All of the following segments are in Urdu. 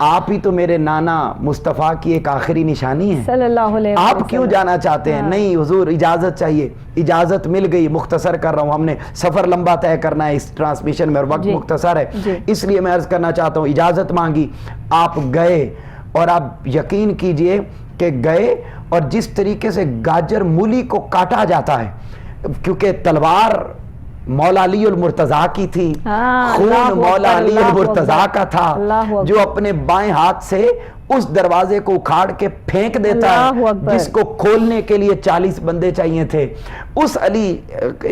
آپ ہی تو میرے نانا مصطفیٰ کی ایک آخری نشانی ہے، صلی اللہ علیہ وسلم. آپ کیوں جانا چاہتے ہیں؟ نہیں حضور اجازت چاہیے. اجازت مل گئی. مختصر کر رہا ہوں، ہم نے سفر لمبا طے کرنا ہے اس ٹرانسمیشن میں اور وقت مختصر ہے، اس لیے میں عرض کرنا چاہتا ہوں. اجازت مانگی، آپ گئے، اور آپ یقین کیجئے کہ گئے، اور جس طریقے سے گاجر مولی کو کاٹا جاتا ہے، کیونکہ تلوار مولا علی المرتضیٰ کی تھی، خون مولا علی المرتضیٰ کا تھا، جو اپنے بائیں ہاتھ سے اس دروازے کو اکھاڑ کے پھینک دیتا ہے جس کو کھولنے کے لیے 40 بندے چاہیے تھے. اس علی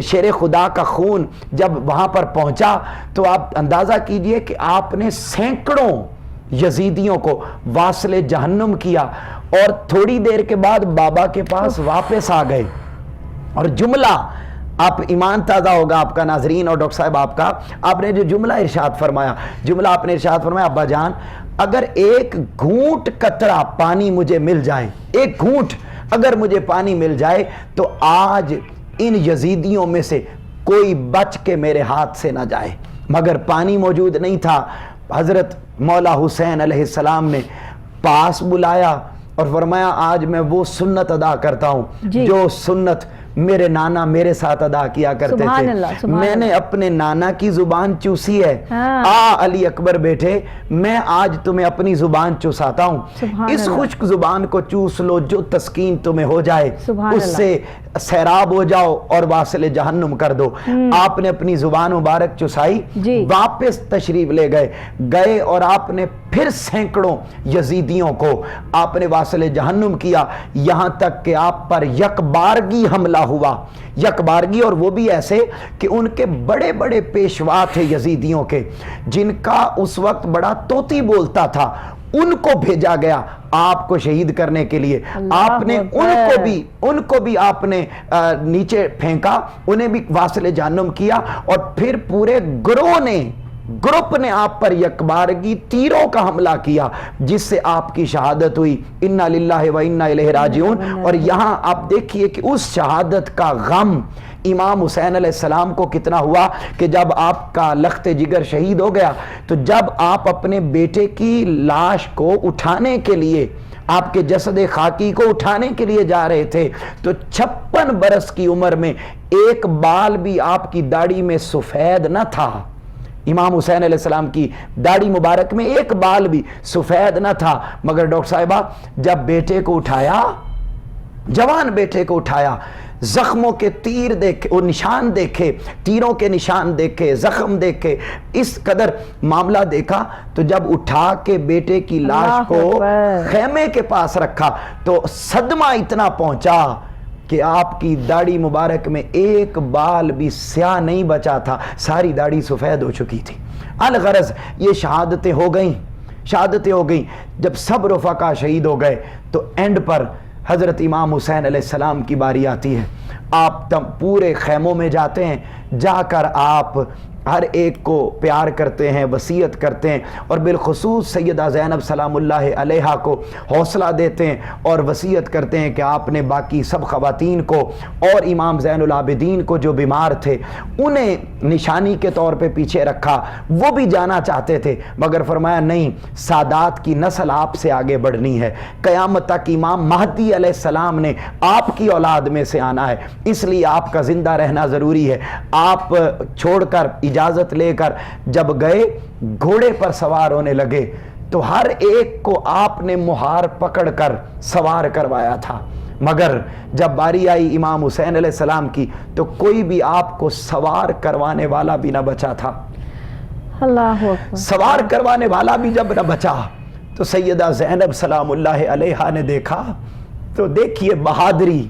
شیر خدا کا خون جب وہاں پر پہنچا تو آپ اندازہ کیجئے کہ آپ نے سینکڑوں یزیدیوں کو واصل جہنم کیا، اور تھوڑی دیر کے بعد بابا کے پاس واپس آ گئے. اور جملہ آپ ایمان تازہ ہوگا آپ کا ناظرین اور ڈاکٹر صاحب آپ کا، آپ نے جو جملہ ارشاد فرمایا، آپ نے ارشاد فرمایا، ابا جان اگر ایک گھونٹ قطرہ پانی مجھے مل جائے، ایک گھونٹ اگر مجھے پانی مل جائے تو آج ان یزیدیوں میں سے کوئی بچ کے میرے ہاتھ سے نہ جائے. مگر پانی موجود نہیں تھا. حضرت مولا حسین علیہ السلام نے پاس بلایا اور فرمایا آج میں وہ سنت ادا کرتا ہوں جو سنت میرے نانا میرے ساتھ ادا کیا کرتے تھے. میں نے اپنے نانا کی زبان چوسی ہے. علی اکبر بیٹے، میں آج تمہیں اپنی زبان چوساتا ہوں. اس خشک زبان کو چوس لو، جو تسکین تمہیں ہو جائے اس سے سیراب ہو جاؤ اور واصل جہنم کر دو. آپ نے اپنی زبان مبارک چوسائی، واپس تشریف لے گئے اور آپ نے پھر سینکڑوں یزیدیوں کو آپ نے واصل جہنم کیا، یہاں تک کہ آپ پر یک بارگی حملہ ہوا. یک بارگی، اور وہ بھی ایسے کہ ان کے بڑے بڑے پیشوا تھے یزیدیوں کے، جن کا اس وقت بڑا طوطی بولتا تھا، ان کو بھیجا گیا آپ کو شہید کرنے کے لیے. آپ نے ان کو بھی آپ نے نیچے پھینکا، انہیں بھی واصل جہنم کیا، اور پھر پورے گروپ نے آپ پر یکبارگی تیروں کا حملہ کیا، جس سے آپ کی شہادت ہوئی. انا للہ و انا الیہ راجعون. اور یہاں آپ دیکھیے کہ اس شہادت کا غم امام حسین علیہ السلام کو کتنا ہوا کہ جب آپ کا لخت جگر شہید ہو گیا تو جب آپ اپنے بیٹے کی لاش کو اٹھانے کے لیے، آپ کے جسد خاکی کو اٹھانے کے لیے جا رہے تھے تو 56 برس کی عمر میں ایک بال بھی آپ کی داڑھی میں سفید نہ تھا. امام حسین علیہ السلام کی داڑھی مبارک میں ایک بال بھی سفید نہ تھا. مگر ڈاکٹر صاحبہ جب بیٹے کو اٹھایا، جوان بیٹے کو اٹھایا، زخموں کے تیر دیکھے، وہ نشان دیکھے، تیروں کے نشان دیکھے، زخم دیکھے، اس قدر معاملہ دیکھا، تو جب اٹھا کے بیٹے کی لاش کو خیمے کے پاس رکھا تو صدمہ اتنا پہنچا کہ آپ کی داڑھی مبارک میں ایک بال بھی سیاہ نہیں بچا تھا، ساری داڑھی سفید ہو چکی تھی. الغرض یہ شہادتیں ہو گئیں. جب سب رفقا شہید ہو گئے تو اینڈ پر حضرت امام حسین علیہ السلام کی باری آتی ہے. آپ پورے خیموں میں جاتے ہیں، جا کر آپ ہر ایک کو پیار کرتے ہیں، وصیت کرتے ہیں، اور بالخصوص سیدہ زینب سلام اللہ علیہا کو حوصلہ دیتے ہیں اور وصیت کرتے ہیں کہ آپ نے باقی سب خواتین کو اور امام زین العابدین کو جو بیمار تھے انہیں نشانی کے طور پہ پیچھے رکھا. وہ بھی جانا چاہتے تھے مگر فرمایا نہیں، سادات کی نسل آپ سے آگے بڑھنی ہے، قیامت تک امام مہدی علیہ السلام نے آپ کی اولاد میں سے آنا ہے، اس لیے آپ کا زندہ رہنا ضروری ہے. آپ چھوڑ کر اجازت لے کر جب گئے، گھوڑے پر سوار ہونے لگے تو ہر ایک کو آپ نے مہار پکڑ کر سوار کروایا تھا. مگر جب باری آئی امام حسین علیہ السلام کی تو کوئی بھی آپ کو سوار کروانے والا بھی نہ بچا تھا. اللہ اکبر. سوار کروانے والا بھی جب نہ بچا تو سیدہ زینب سلام اللہ علیہا نے دیکھا تو دیکھیے بہادری.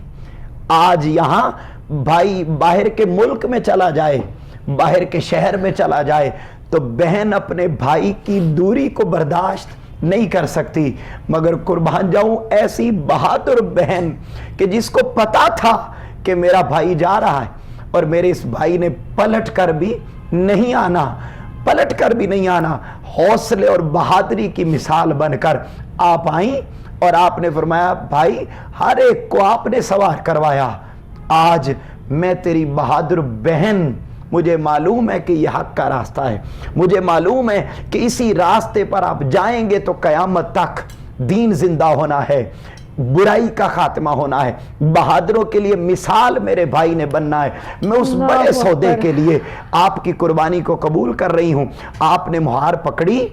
آج یہاں بھائی باہر کے ملک میں چلا جائے، باہر کے شہر میں چلا جائے تو بہن اپنے بھائی کی دوری کو برداشت نہیں کر سکتی، مگر قربان جاؤں ایسی بہادر بہن کہ جس کو پتا تھا کہ میرا بھائی جا رہا ہے اور میرے اس بھائی نے پلٹ کر بھی نہیں آنا، حوصلے اور بہادری کی مثال بن کر آپ آئیں اور آپ نے فرمایا بھائی ہر ایک کو آپ نے سوار کروایا، آج میں تیری بہادر بہن مجھے معلوم ہے کہ یہ حق کا راستہ ہے، مجھے معلوم ہے کہ اسی راستے پر آپ جائیں گے تو قیامت تک دین زندہ ہونا ہے، برائی کا خاتمہ ہونا ہے، بہادروں کے لیے مثال میرے بھائی نے بننا ہے۔ میں اس بڑے سودے کے لیے آپ کی قربانی کو قبول کر رہی ہوں۔ آپ نے مہار پکڑی،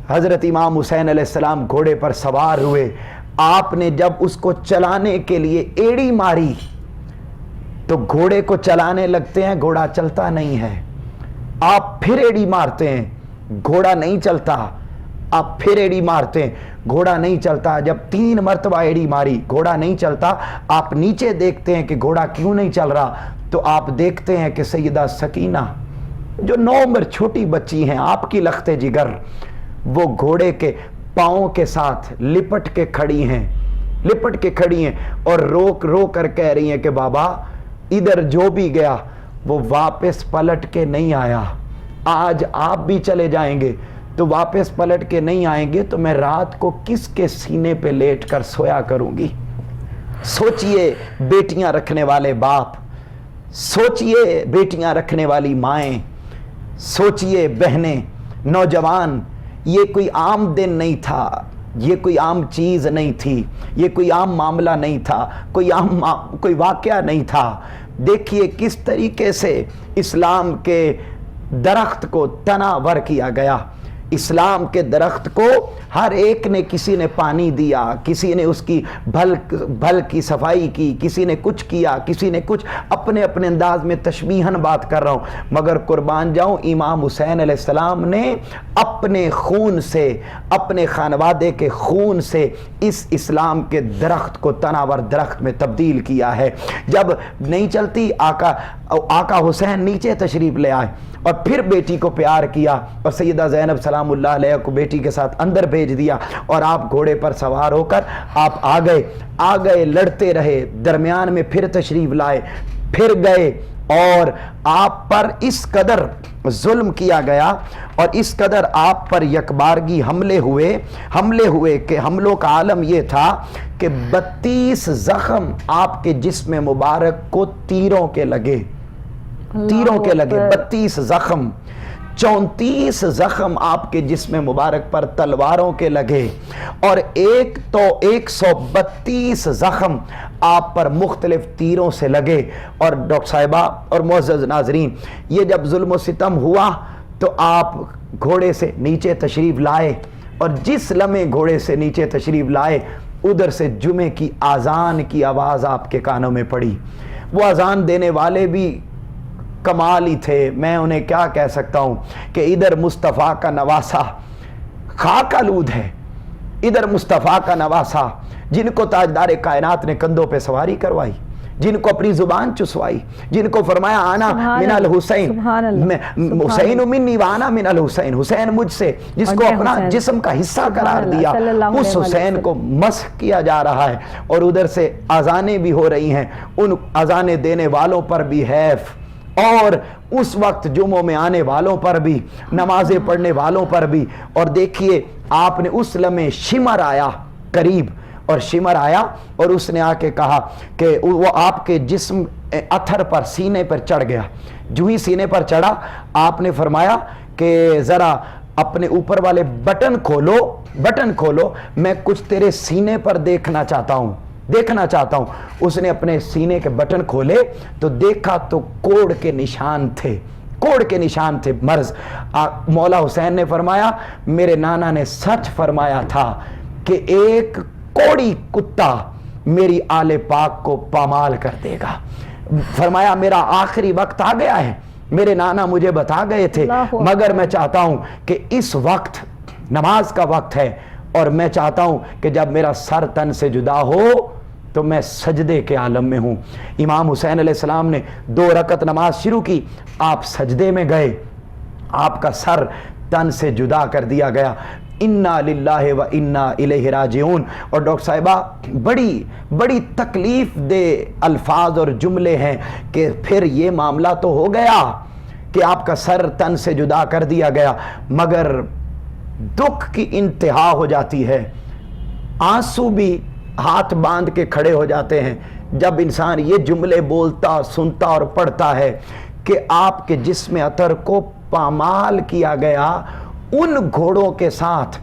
حضرت امام حسین علیہ السلام گھوڑے پر سوار ہوئے، آپ نے جب اس کو چلانے کے لیے ایڑی ماری تو گھوڑے کو چلانے لگتے ہیں، گھوڑا چلتا نہیں ہے، آپ پھر ایڑی مارتے ہیں، گھوڑا نہیں چلتا، آپ پھر ایڑی مارتے ہیں، گھوڑا نہیں چلتا، جب 3 مرتبہ ایڑی ماری گھوڑا نہیں چلتا، آپ نیچے دیکھتے ہیں کہ گھوڑا کیوں نہیں چل رہا، تو آپ دیکھتے ہیں کہ سیدہ سکینہ جو 9 عمر چھوٹی بچی ہیں، آپ کی لخت جگر، وہ گھوڑے کے پاؤں کے ساتھ لپٹ کے کھڑی ہیں اور رو کر کہہ رہی ہیں کہ بابا ادھر جو بھی گیا وہ واپس پلٹ کے نہیں آیا، آج آپ بھی چلے جائیں گے تو واپس پلٹ کے نہیں آئیں گے تو میں رات کو کس کے سینے پہ لیٹ کر سویا کروں گی۔ سوچئے بیٹیاں رکھنے والے باپ، سوچئے بیٹیاں رکھنے والی مائیں، سوچئے بہنیں، نوجوان، یہ کوئی عام دن نہیں تھا، یہ کوئی عام چیز نہیں تھی، یہ کوئی عام معاملہ نہیں تھا، کوئی واقعہ نہیں تھا۔ دیکھیے کس طریقے سے اسلام کے درخت کو تناور کیا گیا، اسلام کے درخت کو ہر ایک نے، کسی نے پانی دیا، کسی نے اس کی بھل کی صفائی کی، کسی نے کچھ کیا، کسی نے کچھ، اپنے اپنے انداز میں تشبیہاً بات کر رہا ہوں، مگر قربان جاؤں امام حسین علیہ السلام نے اپنے خون سے، اپنے خانوادے کے خون سے اس اسلام کے درخت کو تناور درخت میں تبدیل کیا ہے۔ جب نہیں چلتی آقا حسین نیچے تشریف لے آئے اور پھر بیٹی کو پیار کیا اور سیدہ زینب سلام اللہ علیہ کو بیٹی کے ساتھ اندر بھیج دیا اور آپ گھوڑے پر سوار ہو کر آپ آ گئے، لڑتے رہے، درمیان میں پھر تشریف لائے، پھر گئے، اور آپ پر اس قدر ظلم کیا گیا اور اس قدر آپ پر یکبارگی حملے ہوئے کہ حملوں کا عالم یہ تھا کہ 32 زخم آپ کے جسم مبارک کو تیروں کے لگے، 32 زخم، 34 زخم آپ کے جسم مبارک پر تلواروں کے لگے، اور 132 زخم آپ پر مختلف تیروں سے لگے۔ اور ڈاکٹر صاحبہ اور معزز ناظرین، یہ جب ظلم و ستم ہوا تو آپ گھوڑے سے نیچے تشریف لائے، اور جس لمحے گھوڑے سے نیچے تشریف لائے ادھر سے جمعے کی اذان کی آواز آپ کے کانوں میں پڑی۔ وہ اذان دینے والے بھی کمال ہی تھے، میں انہیں کیا کہہ سکتا ہوں کہ ادھر مصطفیٰ کا نواسا خاک آلود ہے، ادھر مصطفیٰ کا نواسا جن کو تاجدار کائنات نے کندھوں پہ سواری کروائی، جن کو اپنی زبان چسوائی، جن کو فرمایا آنا من الحسین، حسین منی وانا من الحسین، حسین مجھ سے، جس کو اپنا جسم کا حصہ قرار دیا، اس حسین کو مسح کیا جا رہا ہے، اور ادھر سے اذانیں بھی ہو رہی ہیں، ان اذانیں دینے والوں پر بھی حیف، اور اس وقت جمعوں میں آنے والوں پر بھی، نمازیں پڑھنے والوں پر بھی۔ اور دیکھیے آپ نے اس لمحے شمر آیا قریب، اور شمر آیا اور اس نے آ کے کہا کہ وہ آپ کے جسم اتھر پر سینے پر چڑھ گیا، جو ہی سینے پر چڑھا آپ نے فرمایا کہ ذرا اپنے اوپر والے بٹن کھولو، میں کچھ تیرے سینے پر دیکھنا چاہتا ہوں۔ اس نے اپنے سینے کے بٹن کھولے تو دیکھا تو کوڑ کے نشان تھے، مرض۔ مولا حسین نے فرمایا میرے نانا نے سچ فرمایا تھا کہ ایک کوڑی کتا میری آل پاک کو پامال کر دے گا۔ فرمایا میرا آخری وقت آ گیا ہے، میرے نانا مجھے بتا گئے تھے، مگر میں چاہتا ہوں کہ اس وقت نماز کا وقت ہے، اور میں چاہتا ہوں کہ جب میرا سر تن سے جدا ہو تو میں سجدے کے عالم میں ہوں۔ امام حسین علیہ السلام نے 2 رکعت نماز شروع کی، آپ سجدے میں گئے، آپ کا سر تن سے جدا کر دیا گیا۔ انا للہ و انا الیہ راجعون۔ اور ڈاکٹر صاحبہ بڑی تکلیف دہ الفاظ اور جملے ہیں کہ پھر یہ معاملہ تو ہو گیا کہ آپ کا سر تن سے جدا کر دیا گیا، مگر دکھ کی انتہا ہو جاتی ہے، آنسو بھی ہاتھ باندھ کے کھڑے ہو جاتے ہیں جب انسان یہ جملے بولتا، سنتا اور پڑھتا ہے کہ آپ کے جسم اطہر کو پامال کیا گیا ان گھوڑوں کے ساتھ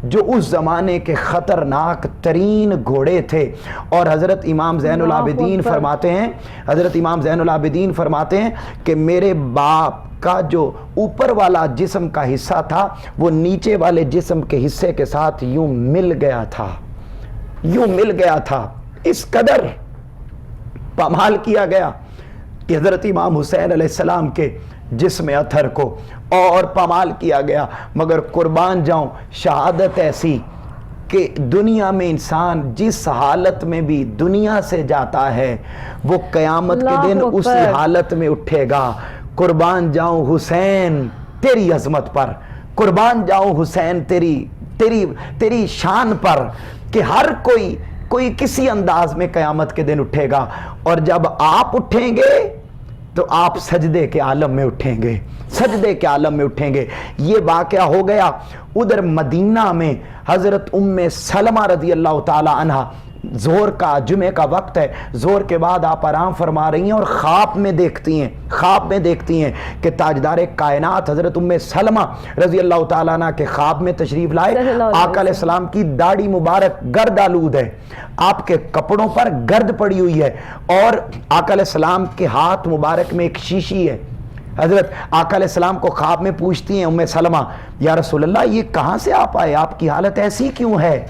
جو اس زمانے کے خطرناک ترین گھوڑے تھے. اور حضرت امام زین العابدین فرماتے ہیں، حضرت امام زین العابدین فرماتے ہیں کہ میرے باپ کا جو اوپر والا جسم کا حصہ تھا وہ نیچے والے جسم کے حصے کے ساتھ یوں مل گیا تھا، یوں مل گیا تھا. اس قدر پامال کیا گیا کہ حضرت امام حسین علیہ السلام کے جسم اطہر کو اور پامال کیا گیا. مگر قربان جاؤں، شہادت ایسی کہ دنیا میں انسان جس حالت میں بھی دنیا سے جاتا ہے وہ قیامت کے دن اسی حالت میں اٹھے گا. قربان جاؤں حسین تیری عظمت پر، قربان جاؤں حسین تیری شان پر کہ ہر کوئی کسی انداز میں قیامت کے دن اٹھے گا. اور جب آپ اٹھیں گے تو آپ سجدے کے عالم میں اٹھیں گے، سجدے کے عالم میں اٹھیں گے. یہ واقعہ ہو گیا ادھر مدینہ میں. حضرت ام سلمہ رضی اللہ تعالی عنہ، زہر کا جمعہ کا وقت ہے، زہر کے بعد آپ آرام فرما رہی ہیں اور خواب میں دیکھتی ہیں کہ تاجدار کائنات حضرت ام سلمہ رضی اللہ تعالیٰ عنہ کے خواب میں تشریف لائے. آقا علیہ السلام کی داڑھی مبارک گرد آلود ہے، آپ کے کپڑوں پر گرد پڑی ہوئی ہے، اور آقا علیہ السلام کے ہاتھ مبارک میں ایک شیشی ہے. حضرت آقا علیہ السلام کو خواب میں پوچھتی ہیں ام سلمہ، یا رسول اللہ یہ کہاں سے آپ آئے، آپ کی حالت ایسی کیوں ہے؟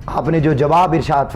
آپ نے جو جواب ارشاد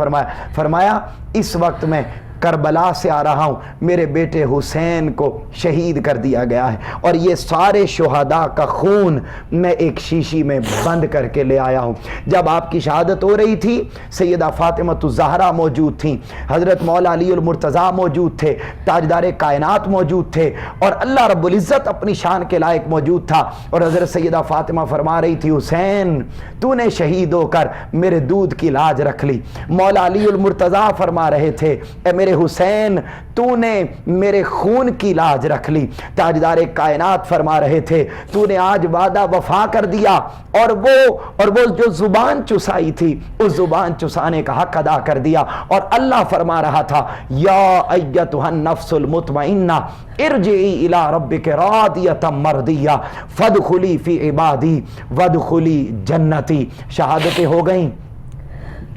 فرمایا اس وقت میں کربلا سے آ رہا ہوں، میرے بیٹے حسین کو شہید کر دیا گیا ہے اور یہ سارے شہداء کا خون میں ایک شیشی میں بند کر کے لے آیا ہوں. جب آپ کی شہادت ہو رہی تھی سیدہ فاطمہ الزہرا موجود تھیں، حضرت مولا علی المرتضیٰ موجود تھے، تاجدار کائنات موجود تھے، اور اللہ رب العزت اپنی شان کے لائق موجود تھا. اور حضرت سیدہ فاطمہ فرما رہی تھی حسین تو نے شہید ہو کر میرے دودھ کی لاج رکھ لی. مولا علی المرتضیٰ فرما رہے تھے اے میرے حسین تو نے میرے خون کی لاج رکھ لی. تاجدار کائنات فرما رہے تھے تو نے آج وعدہ وفا کر دیا اور وہ جو زبان چسائی تھی اس زبان چسانے کا حق ادا کر دیا. اور اللہ فرما رہا تھا یا ایتھا النفس المطمئنہ ارجعی الی ربک راضیۃ مرضیہ فادخلی فی عبادی وادخلی جنتی. شہادتیں ہو گئیں،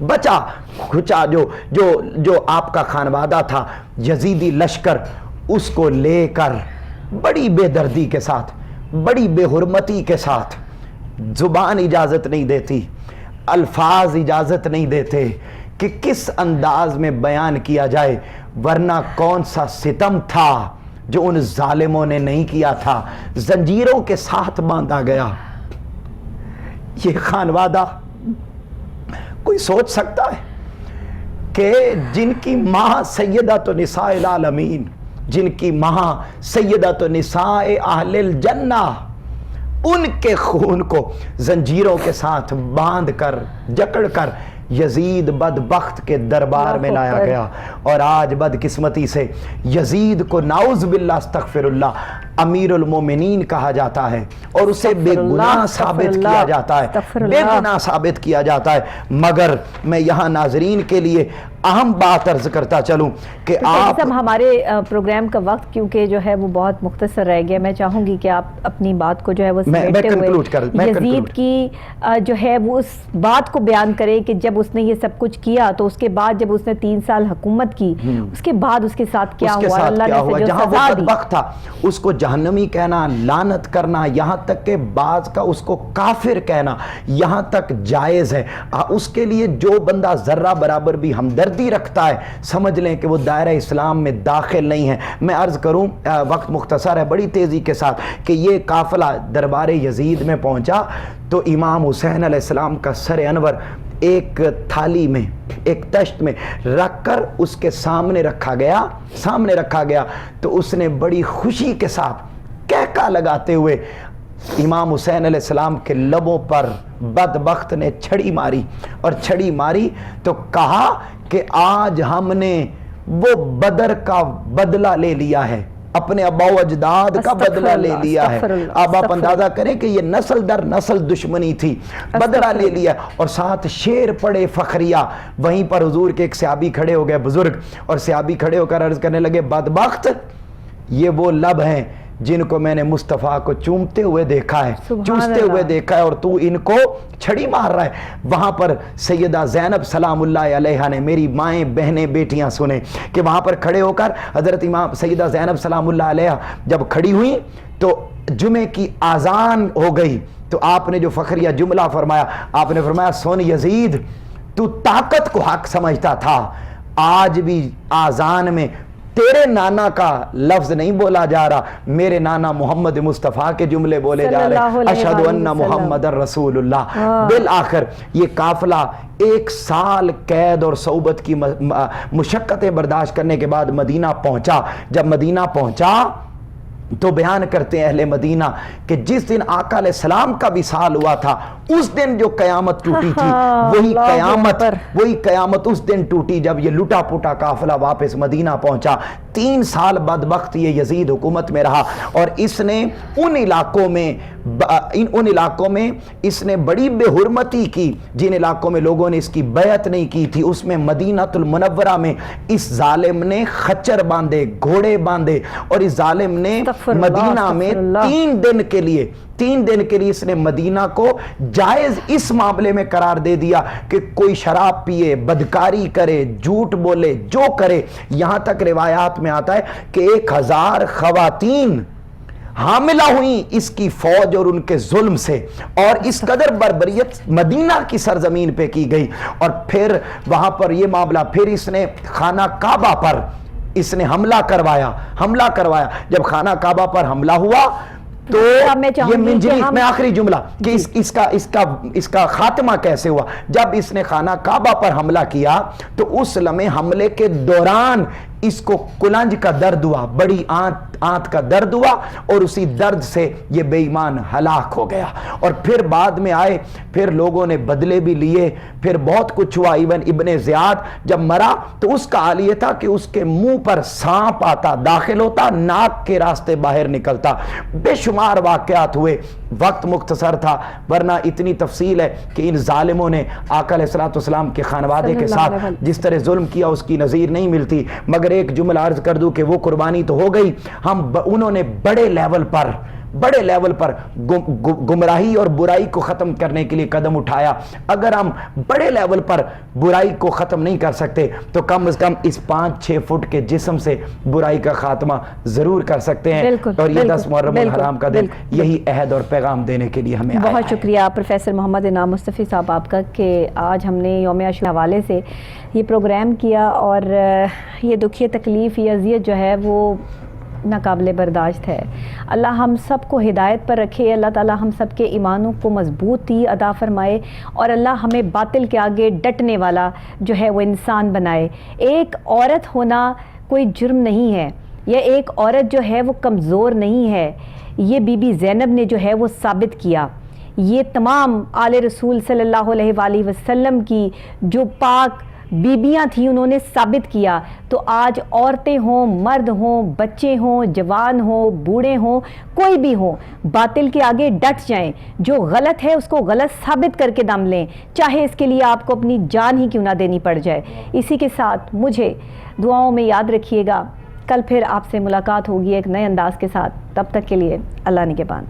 بچا کھچا جو آپ کا خانوادہ تھا یزیدی لشکر، اس کو لے کر بڑی بے دردی کے ساتھ، بڑی بے حرمتی کے ساتھ، زبان اجازت نہیں دیتی، الفاظ اجازت نہیں دیتے کہ کس انداز میں بیان کیا جائے، ورنہ کون سا ستم تھا جو ان ظالموں نے نہیں کیا تھا. زنجیروں کے ساتھ باندھا گیا. یہ خانوادہ کوئی سوچ سکتا ہے کہ جن کی ماں سیدۃ نساء العالمین، جن کی ماں سیدۃ نساء اہل الجنہ، ان کے خون کو زنجیروں کے ساتھ باندھ کر جکڑ کر یزید بدبخت کے دربار میں لایا گیا. اور آج بدقسمتی سے یزید کو نعوذ باللہ استغفر اللہ امیر المومنین کہا جاتا ہے اور اسے بے گناہ ثابت کیا جاتا ہے، بے گناہ ثابت کیا جاتا ہے. مگر میں یہاں ناظرین کے لیے اہم بات عرض کرتا چلوں کہ آپ ہمارے پروگرام کا وقت کیونکہ جو ہے وہ بہت مختصر رہ گیا، میں چاہوں گی کہ آپ اپنی بات کو جو ہے وہ سمیٹتے ہوئے یزید کی جو ہے وہ اس بات کو بیان کرے کہ جب اس نے یہ سب کچھ کیا تو اس کے بعد جب اس نے 3 سال حکومت کی اس کے بعد اس کے ساتھ کیا ہوا، اللہ نے جہاں وہ بدبخت تھا اس کو جہنمی کہنا، لعنت کرنا، یہاں تک کہ بعض کا اس کو کافر کہنا یہاں تک جائز ہے. اس کے لیے جو بندہ ذرہ برابر بھی ہمدردی رکھتا ہے سمجھ لیں کہ وہ دائرہ اسلام میں داخل نہیں ہے. میں عرض کروں، وقت مختصر ہے، بڑی تیزی کے ساتھ، کہ یہ قافلہ دربار یزید میں پہنچا تو امام حسین علیہ السلام کا سر انور ایک تھالی میں، ایک تشت میں رکھ کر اس کے سامنے رکھا گیا تو اس نے بڑی خوشی کے ساتھ کہکا لگاتے ہوئے امام حسین علیہ السلام کے لبوں پر بدبخت نے چھڑی ماری تو کہا کہ آج ہم نے وہ بدر کا بدلہ لے لیا ہے، اپنے ابا و اجداد کا بدلہ لے لیا ہے. اب آپ اندازہ کریں کہ یہ نسل در نسل دشمنی تھی، بدلہ لے لیا. اور ساتھ شیر پڑے فخریہ. وہیں پر حضور کے ایک صحابی کھڑے ہو گئے بزرگ، اور صحابی کھڑے ہو کر عرض کرنے لگے بدبخت یہ وہ لب ہیں جن کو میں نے مصطفیٰ کو چومتے ہوئے دیکھا ہے, چوستے ہوئے دیکھا ہے, اور تو ان کو چھڑی مار رہا ہے. وہاں پر سیدہ زینب سلام اللہ علیہا نے, میری مائیں بہنیں بیٹیاں سنیں کہ وہاں پر کھڑے ہو کر حضرت امام سیدہ زینب سلام اللہ علیہا جب کھڑی ہوئی تو جمعے کی آذان ہو گئی, تو آپ نے جو فخریہ جملہ فرمایا, آپ نے فرمایا سن یزید تو طاقت کو حق سمجھتا تھا, آج بھی آذان میں تیرے نانا کا لفظ نہیں بولا جا رہا, میرے نانا محمد مصطفیٰ کے جملے بولے جا رہے, اشہد ان محمد رسول اللہ. بالآخر یہ قافلہ 1 سال قید اور صعوبت کی مشقتیں برداشت کرنے کے بعد مدینہ پہنچا. جب مدینہ پہنچا تو بیان کرتے ہیں اہل مدینہ کہ جس دن آقا علیہ السلام کا وصال ہوا تھا اس دن جو قیامت ٹوٹی تھی وہی قیامت اس دن ٹوٹی جب یہ لٹا پٹا قافلہ واپس مدینہ پہنچا. 3 سال بدبخت یہ یزید حکومت میں رہا, اور اس نے ان علاقوں میں اس نے بڑی بے حرمتی کی جن علاقوں میں لوگوں نے اس کی بیعت نہیں کی تھی. اس میں مدینہ المنورہ میں اس ظالم نے خچر باندھے, گھوڑے باندھے, اور اس ظالم نے مدینہ میں 3 دن کے لیے اس نے مدینہ کو جائز اس معاملے میں قرار دے دیا کہ کوئی شراب پیے, بدکاری کرے, جھوٹ بولے, جو کرے. یہاں تک روایات میں آتا ہے کہ 1000 خواتین حاملہ ہوئیں اس کی فوج اور ان کے ظلم سے, اور اس قدر بربریت مدینہ کی سرزمین پہ کی گئی. اور پھر وہاں پر یہ معاملہ, پھر اس نے خانہ کعبہ پر اس نے حملہ کروایا. جب خانہ کعبہ پر حملہ ہوا تو یہ میں آخری جملہ کہ اس کا خاتمہ کیسے ہوا. جب اس نے خانہ کعبہ پر حملہ کیا تو اس لمحے حملے کے دوران اس کو کلنج کا درد ہوا, بڑی آنت کا درد ہوا, اور اسی درد سے یہ بے ایمان ہلاک ہو گیا. اور پھر بعد میں آئے, پھر لوگوں نے بدلے بھی لیے, پھر بہت کچھ ہوا. ایون ابن زیاد جب مرا تو اس کا حال یہ تھا کہ اس کے منہ پر سانپ آتا, داخل ہوتا, ناک کے راستے باہر نکلتا. بے شمار واقعات ہوئے, وقت مختصر تھا, ورنہ اتنی تفصیل ہے کہ ان ظالموں نے آقا علیہ السلام کے خانوادے کے ساتھ جس طرح ظلم کیا اس کی نظیر نہیں ملتی. مگر ایک جملہ عرض کر دوں کہ وہ قربانی تو ہو گئی, انہوں نے بڑے لیول پر گمراہی اور برائی کو ختم کرنے کے لیے قدم اٹھایا. اگر ہم بڑے لیول پر برائی کو ختم نہیں کر سکتے تو کم از کم اس 5-6 فٹ کے جسم سے برائی کا خاتمہ ضرور کر سکتے ہیں. اور یہ 10 محرم الحرام کا دن یہی عہد اور پیغام دینے کے لیے ہمیں بہت شکریہ پروفیسر محمد انعام مصطفی صاحب آپ کا کہ آج ہم نے یوم عاشور کے حوالے سے یہ پروگرام کیا. اور یہ دکھ, یہ تکلیف, یہ اذیت جو ہے وہ ناقابل برداشت ہے. اللہ ہم سب کو ہدایت پر رکھے, اللہ تعالی ہم سب کے ایمانوں کو مضبوطی عطا فرمائے, اور اللہ ہمیں باطل کے آگے ڈٹنے والا جو ہے وہ انسان بنائے. ایک عورت ہونا کوئی جرم نہیں ہے, یا ایک عورت جو ہے وہ کمزور نہیں ہے. یہ بی بی زینب نے جو ہے وہ ثابت کیا. یہ تمام آل رسول صلی اللہ علیہ وآلہ وسلم کی جو پاک بیبیاں تھیں انہوں نے ثابت کیا. تو آج عورتیں ہوں, مرد ہوں, بچے ہوں, جوان ہوں, بوڑھے ہوں, کوئی بھی ہوں, باطل کے آگے ڈٹ جائیں. جو غلط ہے اس کو غلط ثابت کر کے دم لیں, چاہے اس کے لیے آپ کو اپنی جان ہی کیوں نہ دینی پڑ جائے. اسی کے ساتھ مجھے دعاؤں میں یاد رکھیے گا. کل پھر آپ سے ملاقات ہوگی ایک نئے انداز کے ساتھ. تب تک کے لیے اللہ نگہبان.